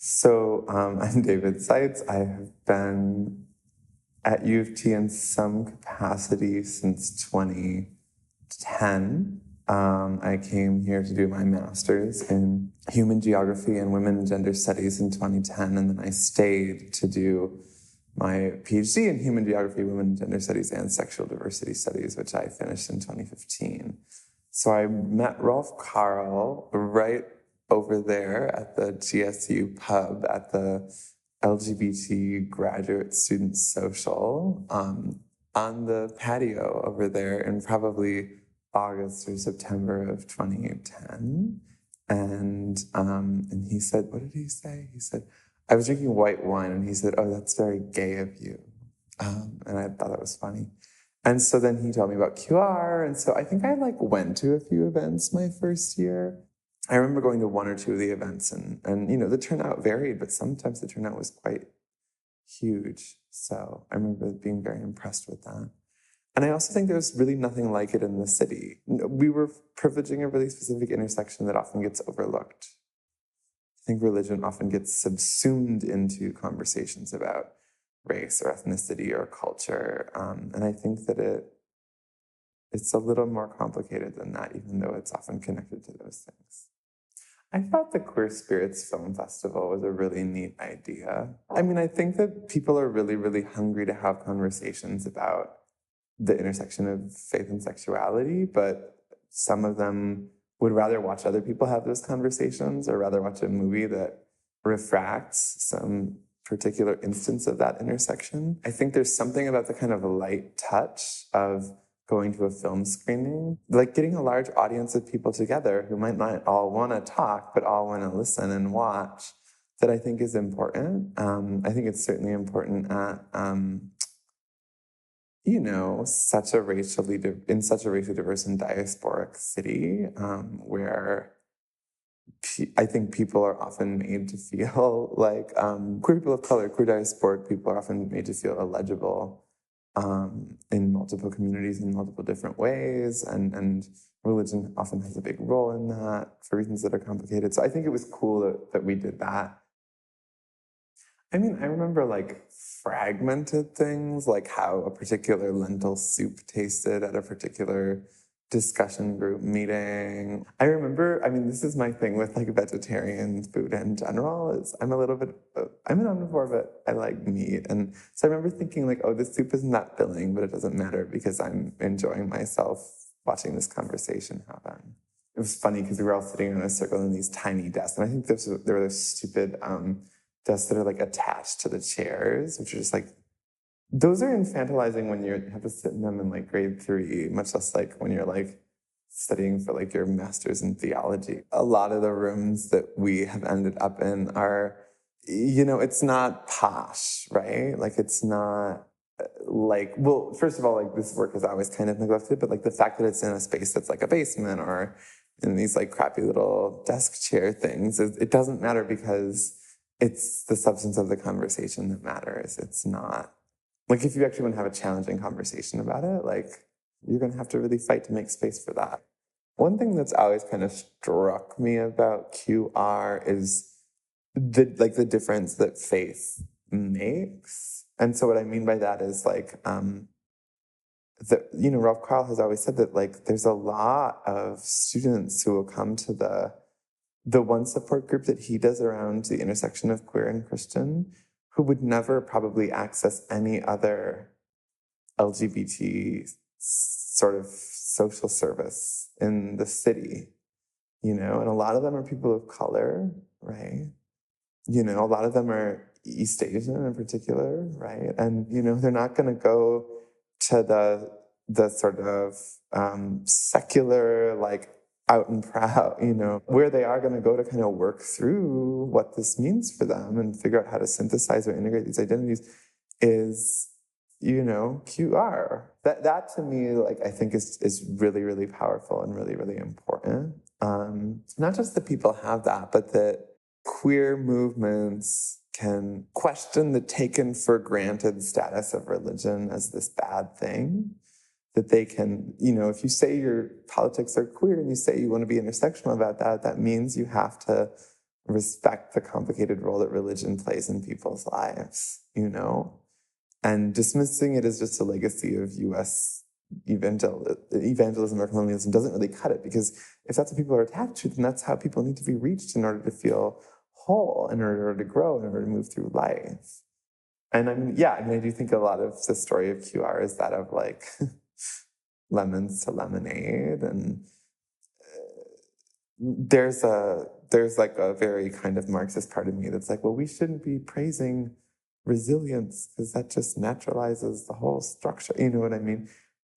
So I'm David SEITZ. I have been at U of T in some capacity since 2010. I came here to do my master's in human geography and women and gender studies in 2010, and then I stayed to do my PhD in human geography, women and gender studies, and sexual diversity studies, which I finished in 2015. So I met Rolf Karl right over there at the GSU pub at the LGBT graduate student social on the patio over there in probably August or September of 2010. And he said, what did he say? He said, I was drinking white wine, and he said, oh, that's very gay of you. And I thought that was funny. And so then he told me about QR. And so I think I went to a few events my first year. I remember going to one or two of the events and the turnout varied, but sometimes the turnout was quite huge. So I remember being very impressed with that. And I also think there's really nothing like it in the city. We were privileging a really specific intersection that often gets overlooked. I think religion often gets subsumed into conversations about race or ethnicity or culture. And I think that it's a little more complicated than that, even though it's often connected to those things. I thought the Queer Spirits Film Festival was a really neat idea. I mean, I think that people are really, really hungry to have conversations about the intersection of faith and sexuality, but some of them would rather watch other people have those conversations or rather watch a movie that refracts some particular instance of that intersection. I think there's something about the kind of light touch of going to a film screening, like getting a large audience of people together who might not all want to talk, but all want to listen and watch, that I think is important. I think it's certainly important at, such a racially diverse and diasporic city, where I think people are often made to feel like queer people of color, queer diasporic people are often made to feel illegible in multiple communities in multiple different ways, and religion often has a big role in that for reasons that are complicated. So I think it was cool that we did that. I mean, I remember fragmented things, like how a particular lentil soup tasted at a particular discussion group meeting. I remember, this is my thing with vegetarian food in general, is I'm an omnivore, but I like meat. And so I remember thinking oh, this soup isn't that filling, but it doesn't matter because I'm enjoying myself watching this conversation happen. It was funny because we were all sitting in a circle in these tiny desks. And I think there were those stupid desks that are attached to the chairs, which are just those are infantilizing when you have to sit in them in grade 3, much less when you're studying for your master's in theology. A lot of the rooms that we have ended up in are, it's not posh, right? It's not well, first of all, this work is always kind of neglected, but the fact that it's in a space that's a basement or in these crappy little desk chair things, it doesn't matter because it's the substance of the conversation that matters. It's not if you actually want to have a challenging conversation about it, you're going to have to really fight to make space for that. One thing that's always kind of struck me about QR is the difference that faith makes. And so what I mean by that is Rolf Karl has always said that there's a lot of students who will come to the one support group that he does around the intersection of queer and Christian, who would never probably access any other LGBT sort of social service in the city, and a lot of them are people of color, right? A lot of them are East Asian in particular, right? And, they're not going to go to the sort of secular, out and proud, where they are going to go to kind of work through what this means for them and figure out how to synthesize or integrate these identities is, QR. That to me, I think is really, really powerful and really, really important. Not just that people have that, but that queer movements can question the taken for granted status of religion as this bad thing. That they can, if you say your politics are queer and you say you want to be intersectional about that, that means you have to respect the complicated role that religion plays in people's lives, you know? And dismissing it as just a legacy of US evangelism or colonialism doesn't really cut it, because if that's what people are attached to, then that's how people need to be reached in order to feel whole, in order to grow, in order to move through life. And I do think a lot of the story of QR is that of like lemons to lemonade. And there's like a very kind of Marxist part of me that's like, well, we shouldn't be praising resilience because that just naturalizes the whole structure. You know what I mean?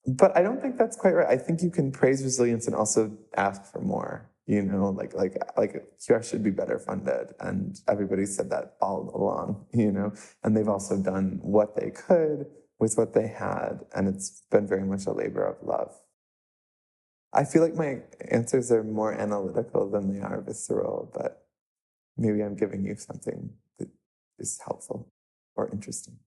But I don't think that's quite right. I think you can praise resilience and also ask for more. You know, like QR should be better funded, and everybody said that all along. You know, and they've also done what they could with what they had, and it's been very much a labor of love. I feel like my answers are more analytical than they are visceral, but maybe I'm giving you something that is helpful or interesting.